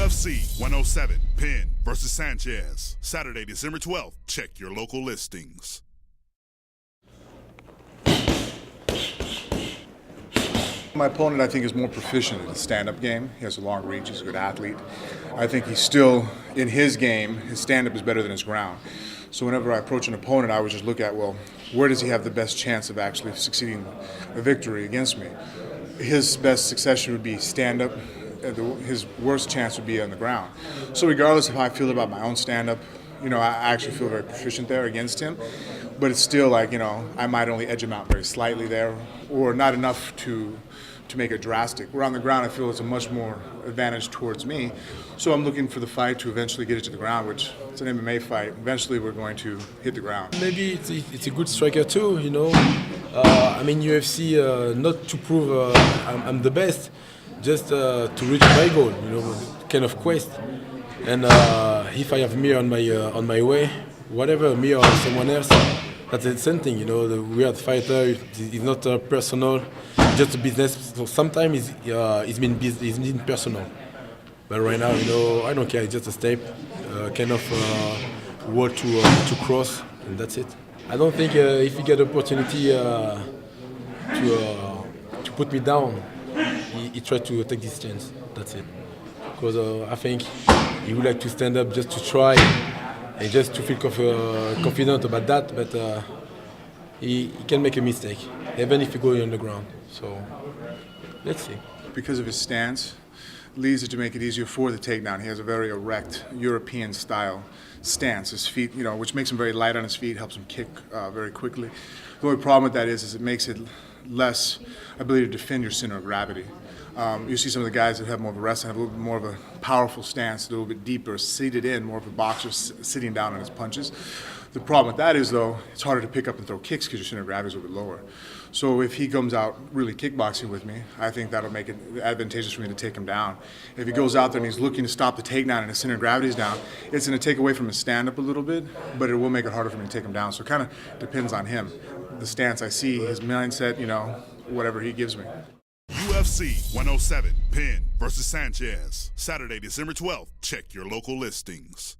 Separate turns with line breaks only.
UFC 107, Penn versus Sanchez. Saturday, December 12th. Check your local listings.
My opponent, I think, is more proficient in the stand-up game. He has a long reach. He's a good athlete. I think he's still, in his game, his stand-up is better than his ground. So whenever I approach an opponent, I would just look at, well, where does he have the best chance of actually succeeding a victory against me? His best succession would be stand-up. His worst chance would be on the ground. So regardless of how I feel about my own stand-up, I actually feel very proficient there against him. But it's still like, I might only edge him out very slightly there, or not enough to make it drastic. Where on the ground, I feel it's a much more advantage towards me. So I'm looking for the fight to eventually get it to the ground, which it's an MMA fight. Eventually, we're going to hit the ground.
Maybe it's a good striker too, I'm in UFC not to prove I'm the best, just to reach my goal, kind of quest. And if I have Mir on my way, whatever, Mir or someone else, that's the same thing, the weird fighter is not personal, just a business. So sometimes it's been personal. But right now, I don't care, it's just a step, kind of wall to cross, and that's it. I don't think if he get the opportunity to put me down, he tried to take this chance, that's it. Because I think he would like to stand up just to try, and just to feel confident about that, but he can make a mistake, even if he goes on the ground. So, let's see.
Because of his stance, leads it to make it easier for the takedown. He has a very erect, European-style stance. His feet, which makes him very light on his feet, helps him kick very quickly. The only problem with that is it makes it less ability to defend your center of gravity. You see some of the guys that have more of a wrestling, have a little bit more of a powerful stance, a little bit deeper, seated in, more of a boxer sitting down on his punches. The problem with that is, though, it's harder to pick up and throw kicks because your center of gravity is a little bit lower. So if he comes out really kickboxing with me, I think that'll make it advantageous for me to take him down. If he goes out there and he's looking to stop the takedown and his center of gravity is down, it's going to take away from his stand-up a little bit, but it will make it harder for me to take him down. So it kind of depends on him. The stance I see, his mindset, whatever he gives me.
UFC 107, Penn versus Sanchez. Saturday, December 12th. Check your local listings.